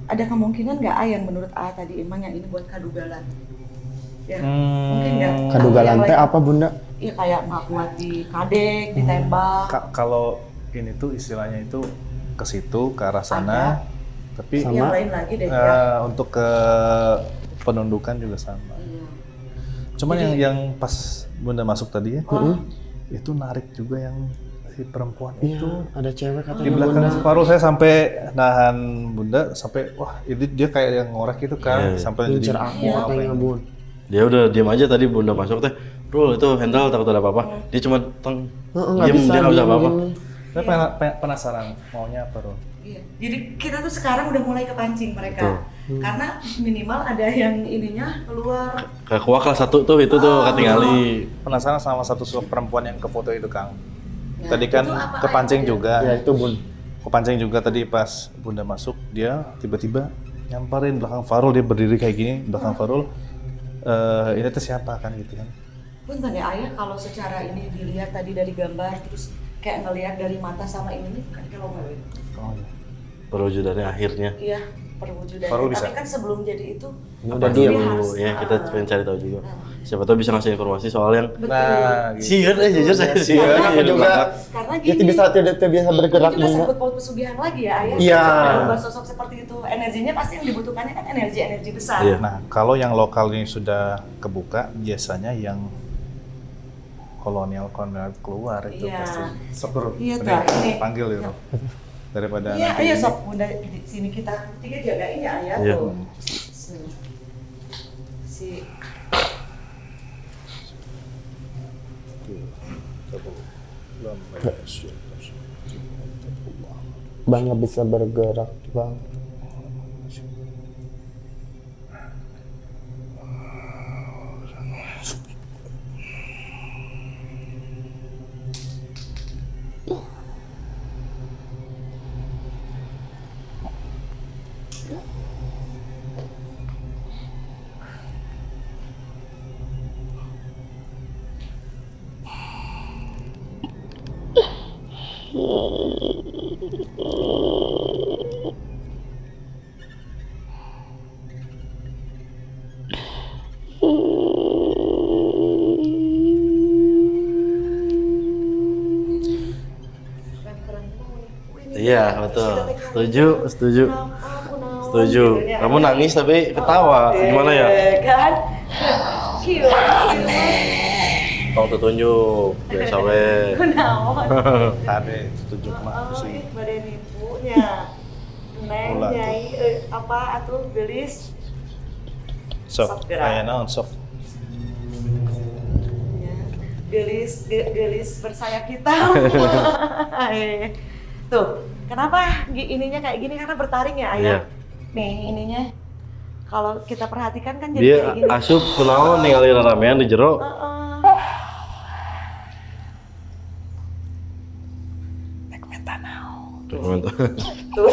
S2: Ada kemungkinan nggak yang menurut tadi emang yang ini buat kadugalan? Ya, mungkin nggak.
S1: Kadugalan teh apa Bunda?
S2: Iya kayak nggak kuat di kadek, ditembak.
S7: Kalau ini tuh istilahnya itu ke situ ke arah sana. Tapi
S2: yang lain lagi deh ya.
S7: Untuk ke penundukan juga sama. Iya. Cuman yang pas Bunda masuk tadi ya, itu narik juga yang si perempuan itu.
S1: Ada cewek katanya
S7: di belakang separuh saya sampai nahan Bunda sampai wah ini dia kayak yang ngorek gitu kan sampai
S1: jadi aku katanya Bun.
S9: Dia udah diam aja tadi Bunda masuk teh. Rul itu handle takut ada apa-apa. Dia cuma diam dia nggak bisa apa-apa.
S7: Saya penasaran maunya apa Rul?
S2: Iya. Jadi kita tuh sekarang udah mulai kepancing mereka. Karena minimal ada yang ininya keluar.
S9: Kuah kelas 1 tuh itu tuh ketinggali.
S7: Penasaran sama satu perempuan yang ke foto itu Kang. Ya, tadi kan kepancing juga.
S1: Ya itu Bun.
S7: Kepancing juga tadi pas Bunda masuk dia tiba-tiba nyamperin belakang Farul, dia berdiri kayak gini belakang Farul. Ini tuh siapa kan gitu kan?
S2: Punten ya Ayah kalau secara ini dilihat tadi dari gambar terus kayak ngelihat dari mata sama ini kan kalau nggak
S7: Oh iya.
S9: Perwujudannya akhirnya.
S2: Iya, perwujudannya.
S7: Farul
S2: Tapi kan sebelum jadi itu
S9: udah diam dulu ya, kita pengen cari tahu juga. Siapa tahu bisa ngasih informasi soal yang sieun jujur saya sieun
S1: juga.
S2: Karena gini,
S1: tidak biasa bergerak
S2: juga sangkut paut pesugihan lagi ya Ayah.
S1: Iya.
S2: Berubah sosok seperti itu, energinya pasti yang dibutuhkannya kan energi besar.
S7: Nah, kalau yang lokal ini sudah kebuka, biasanya yang kolonial keluar itu pasti. Syukur.
S2: Iya,
S7: panggil ya. Daripada
S2: iya, ayo sok Bunda di sini kita tiga jagain ya Ayah tuh. Si
S1: Bang nggak bisa bergerak Bang.
S9: Iya, betul. Setuju. Setuju. Kamu nangis tapi ketawa. Gimana ya?
S2: Kan? Cute.
S9: Tong tunjuk. Biasa we.
S2: Kunaon?
S7: Tade tunjuk mah sih.
S2: Badan ibunya. Neng
S7: Ulah tuh.
S2: nyai apa atuh gelis?
S7: Sok, aya naon sok.
S2: Gelis bersayap hitam. Tuh, kenapa ininya kayak gini? Karena bertaring ya ayah.
S9: Iya.
S2: Nih ininya. Kalau kita perhatikan kan jadi
S9: Dia
S2: kayak gini.
S9: asup kunaon ningali ramean di jero.
S2: Tuh,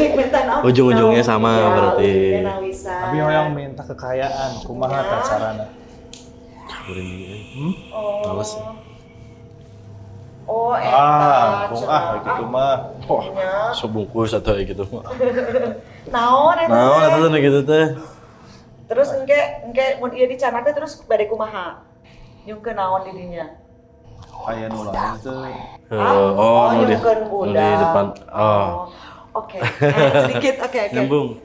S9: Ujung-ujungnya sama berarti.
S7: Tapi yang minta kekayaan, kumaha tah carana?
S9: Males.
S2: Oh,
S7: gitu mah.
S9: Sebungkus atau gitu mah.
S2: Naon eta?
S9: Naon eta teh gitu teh.
S2: Terus engke mun ieu dicanak teh terus bade kumaha? Nyungkeun naon di dinya?
S7: Aya nu lain teh.
S9: Nu di
S2: nyungkeun budak.
S9: depan.
S2: Oke. Sedikit oke.
S9: Nyambung.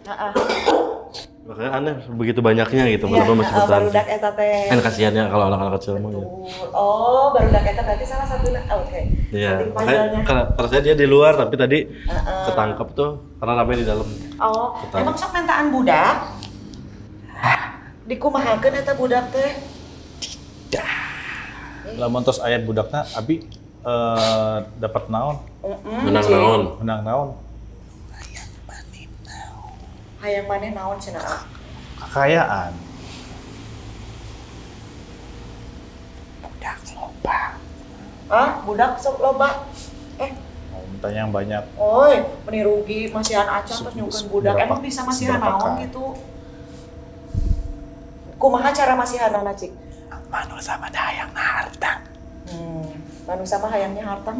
S9: Makanya aneh begitu banyaknya gitu, kenapa masih bertahan?
S2: Barudak eta teh.
S9: Kan kasihannya kalau anak-anak kecil mah.
S2: Oh, barudak eta berarti salah satu. Oke.
S9: Iya. Karena dia di luar tapi tadi ketangkep tuh karena rame di dalam.
S2: Oh, emang sok mentaan budak? Dikumahakeun eta budak teh?
S7: Lamun tos aya budakna abi dapat naon?
S9: Menang naon?
S7: Menang naon?
S2: Hayang maneh naon cenah?
S7: Kekayaan.
S2: Budak loba. Budak sok loba.
S7: Mau minta yang banyak.
S2: Oi, meni rugi masihan acan terus nyungkeun budak. Emang bisa masihan naon gitu? Kumaha cara masihanana, Cik?
S10: Manusia mah hayangna harta.
S2: Manusia mah hayangnya harta.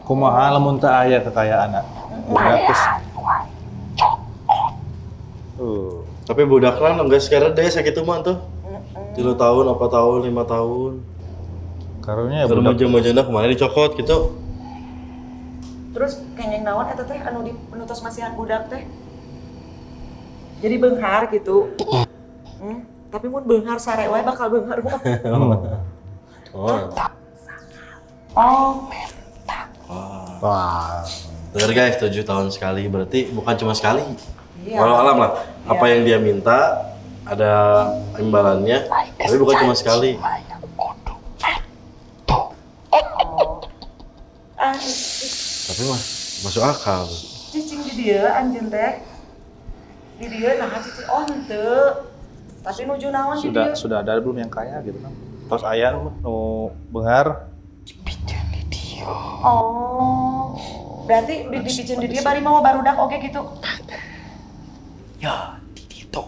S7: Kumaha lamun teu aya kekayaanna? Gratis.
S9: Tapi budak lah enggak sekarang deh sakitu mah tuh. 3 tahun, 4 tahun, 5 tahun.
S7: Karunya ya
S9: budak. Remaja-remaja kemarin dicokot gitu.
S2: Terus kengeng naon eta teh anu tos masihan budak teh? Jadi beunghar gitu. Tapi mun beunghar sare wae bakal beunghar mah.
S9: Wah. Bener guys, 7 tahun sekali berarti bukan cuma sekali.
S2: Iya.
S9: Walau alam lah, apa yang dia minta ada imbalannya, tapi bukan cuma sekali. Tapi mah masuk akal.
S2: Cicing di dieu anjeun teh. Di dieu nah cicing henteu. Tapi nuju naon di dieu?
S7: Sudah ada belum yang kaya gitu kan? Terus aya nu beunghar.
S2: Oh. Berarti di picen di dieu bari mau barudak oke gitu.
S10: Ya, di ditu.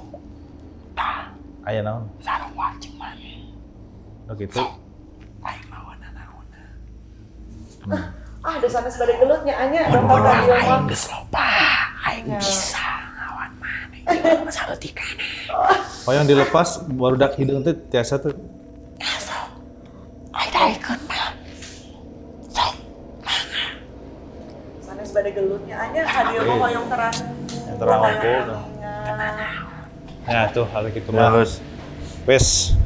S10: Tah,
S7: Aya naon?
S10: sarua jeung mane.
S7: Oh gitu.
S10: Aing lawan naonna.
S2: Ada sampai sebagai gelutnya anya
S10: Mun
S2: dokter
S10: orang
S2: radio
S10: aing
S2: mah.
S10: geus loba, aing bisa ngelawan mane. Saeutikana.
S7: Oh yang dilepas barudak hideung teh tiasa tuh.
S10: Aida ikut mah.
S2: Sampai sebagai gelutnya anya radio mah hoyong terang.
S7: Yang terang unggul. Ya tuh hal gitu mah. Wes.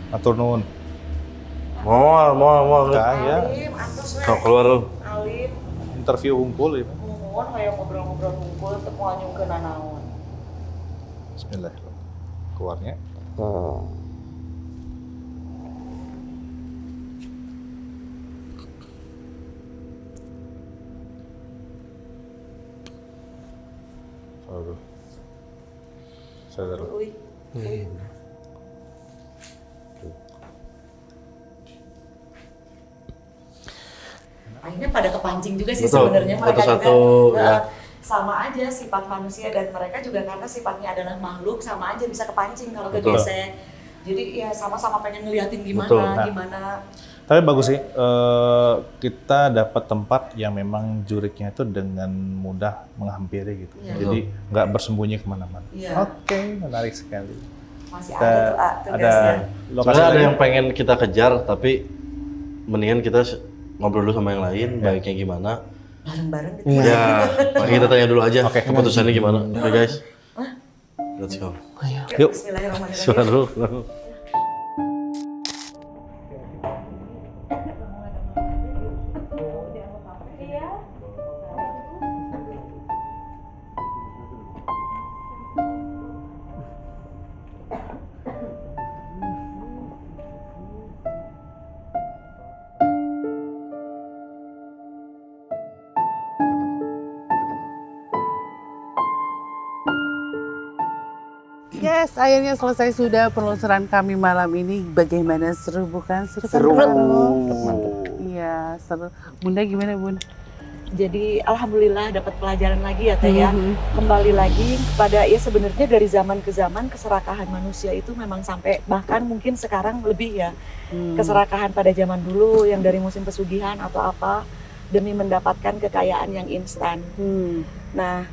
S7: Atur nuhun.
S9: Mau.
S7: Ya.
S9: Sok keluar lu.
S2: Alim.
S7: Interview unggul ya.
S2: Nuhun hoyong ngobrol-ngobrol unggul teu moal nyungkeun naon.
S7: Bismillah. Keluarnya. Aduh. Sadar.
S2: Akhirnya pada kepancing juga sih
S9: Betul.
S2: sebenarnya mereka
S9: Satu-satu,
S2: juga
S9: ya.
S2: sama aja sifat manusia dan mereka juga karena sifatnya adalah makhluk sama aja bisa kepancing kalau
S7: Betul.
S2: kegesek. Jadi ya sama-sama pengen ngeliatin gimana,
S7: Betul. Nah.
S2: gimana.
S7: Tapi bagus sih, kita dapat tempat yang memang juriknya itu dengan mudah menghampiri gitu.
S2: Iya.
S7: Jadi nggak bersembunyi kemana-mana.
S2: Iya.
S7: Oke, menarik sekali.
S2: Masih
S7: Kita
S2: ada tuh tugasnya.
S7: lokasi
S9: Sebenarnya ada
S7: lain.
S9: yang pengen kita kejar tapi mendingan kita ngobrol dulu sama yang lain, baiknya gimana.
S2: Bareng-bareng gitu.
S9: Ya, makanya kita tanya dulu aja keputusannya gimana. Oke guys, let's go. Yuk, suara dulu.
S4: Yes, akhirnya selesai sudah penelusuran kami malam ini. Bagaimana, seru bukan? Seru. Iya, seru. Bunda gimana, Bun?
S2: Jadi alhamdulillah dapat pelajaran lagi ya Teh ya. Kembali lagi pada ya sebenarnya dari zaman ke zaman keserakahan manusia itu memang sampai bahkan mungkin sekarang lebih ya. Keserakahan pada zaman dulu yang dari musim pesugihan atau apa demi mendapatkan kekayaan yang instan. Nah,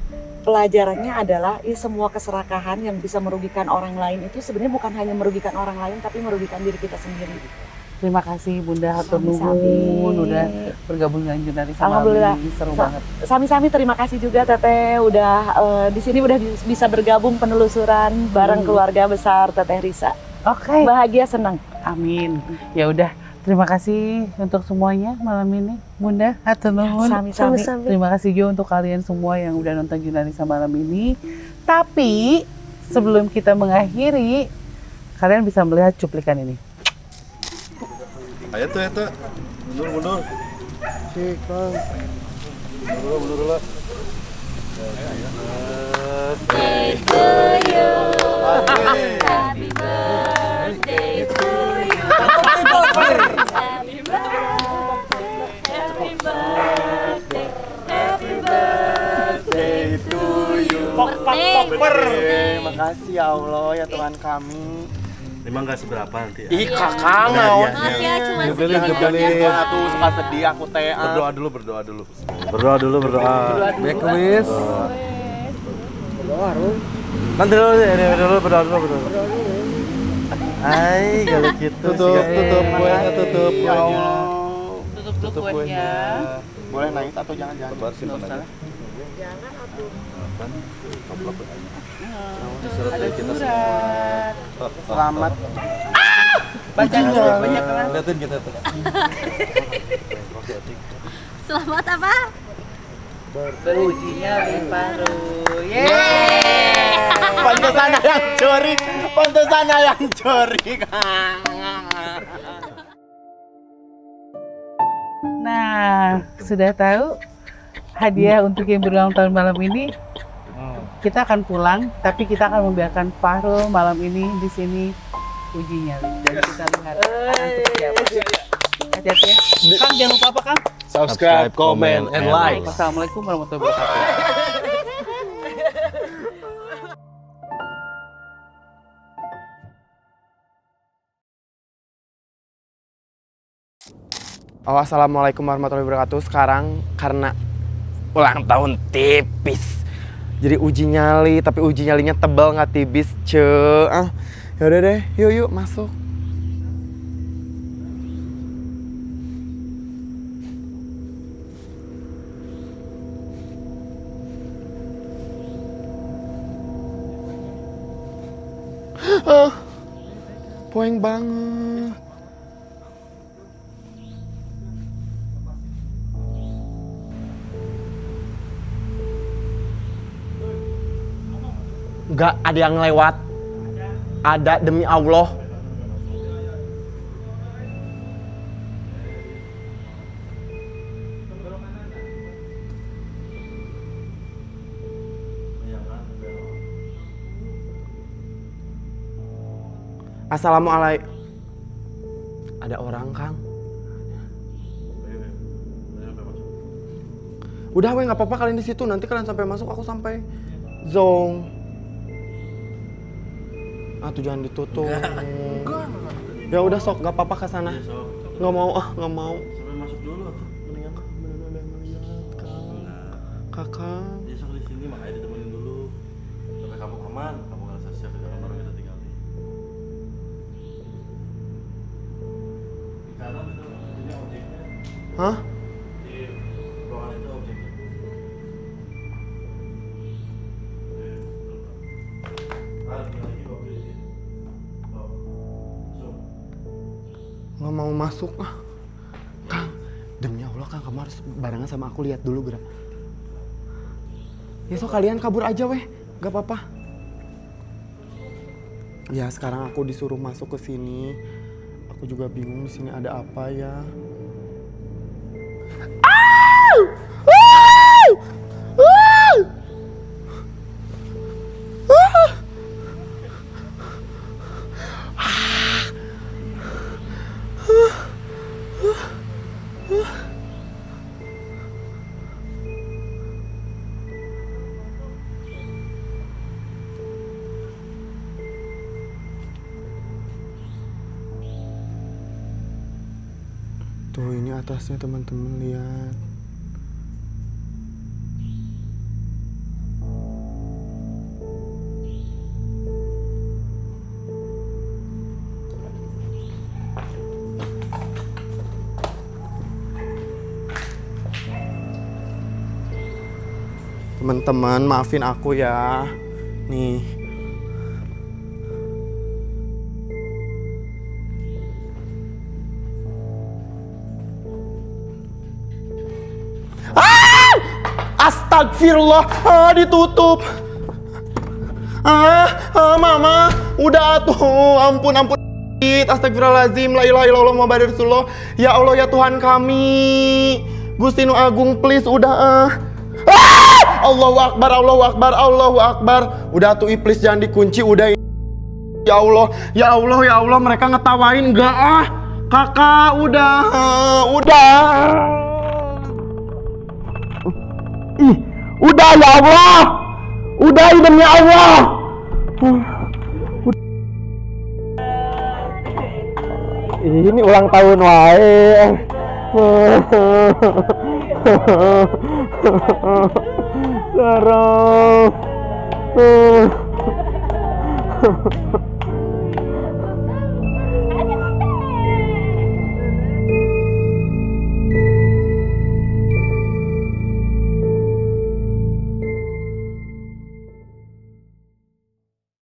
S2: pelajarannya adalah ya semua keserakahan yang bisa merugikan orang lain itu sebenarnya bukan hanya merugikan orang lain tapi merugikan diri kita sendiri.
S4: Terima kasih Bunda hatur nuhun udah bergabung dengan Jurnalis
S2: Alhamdulillah
S4: ini, seru banget.
S2: Sami-sami terima kasih juga Teteh udah di sini udah bisa bergabung penelusuran bareng keluarga besar Teteh Risa.
S4: Oke.
S2: Bahagia, senang.
S4: Amin. Ya udah, terima kasih untuk semuanya malam ini. Bunda hatur nuhun.
S2: Sami-sami.
S4: Terima kasih juga untuk kalian semua yang udah nonton Jurnalis malam ini. Tapi sebelum kita mengakhiri, kalian bisa melihat cuplikan ini.
S9: Ayo tuh. Mundur.
S1: Cik, Bang.
S9: Mundur dulu.
S6: Birthday to you. Happy birthday to you. Happy birthday to you.
S1: Makasih ya Allah ya Tuhan kami.
S9: Emang nggak seberapa nanti ya?
S1: Ih kakak naon.
S6: Maaf ya cuma
S9: Gebelin.
S1: Atuh suka sedih aku teh.
S9: Berdoa dulu. Berdoa.
S1: Back wis.
S9: Nanti dulu berdoa dulu. Hai, kalau gitu.
S1: Tutup kuenya.
S4: Tutup kuenya.
S1: Boleh nangis atau jangan.
S2: Jangan atuh.
S4: Ada surat.
S1: Selamat.
S4: Bacanya banyak kan?
S9: Liatin kita tuh.
S6: Selamat apa?
S4: Berujinya Liparu. Yeay!
S1: Pantesan yang curi.
S4: Nah, sudah tahu hadiah untuk yang berulang tahun malam ini. Kita akan pulang, tapi kita akan membiarkan Fahrul malam ini di sini uji nyali dan kita lihat akan seperti apa. Hati-hati ya. Kang, jangan lupa apa Kang?
S3: Subscribe, comment, and like.
S4: Wassalamualaikum warahmatullahi wabarakatuh.
S1: Assalamualaikum warahmatullahi wabarakatuh. Sekarang karena ulang tahun tipis, jadi uji nyali, tapi uji nyalinya tebal nggak tipis, yaudah deh, yuk masuk. Poeng banget. Enggak ada yang lewat. Ada demi Allah. Assalamualaikum. Ada orang, Kang. Udah, weh, nggak apa-apa kalian di situ. Nanti kalian sampai masuk, aku sampai zong. Tuh jangan ditutup. Ya udah sok, nggak apa-apa ke sana. Nggak mau, nggak mau.
S9: Sampai masuk dulu, mendingan.
S1: Bener-bener ada yang ngeliat, Kang. Kakak.
S9: Besok di sini makanya ditemenin dulu. Sampai kamu aman, kamu ngerasa siap di dalam baru kita tinggal. Di kanan itu, ini
S1: Hah? Nggak mau masuk ah. Kang, demi Allah Kang, kamu harus barengan sama aku, lihat dulu gerak. Ya so kalian kabur aja weh, gak apa-apa. Ya sekarang aku disuruh masuk ke sini. Aku juga bingung di sini ada apa ya. Tuh ini atasnya teman-teman, lihat. Teman-teman, maafin aku ya. Nih. Astagfirullah, ditutup. Mama, udah tuh, ampun. Astagfirullahaladzim, la ilaha illallah Muhammadur Rasulullah. Ya Allah ya Tuhan kami, Gusti Nu Agung, please udah. Allahu Akbar, Allahu Akbar, Allahu Akbar. Udah tuh iblis jangan dikunci, udah. Ya Allah, ya Allah, ya Allah, mereka ngetawain enggak ah? Kakak, udah. Ih, udah ya Allah. Udah demi Allah. Ini ulang tahun wae. Sarap.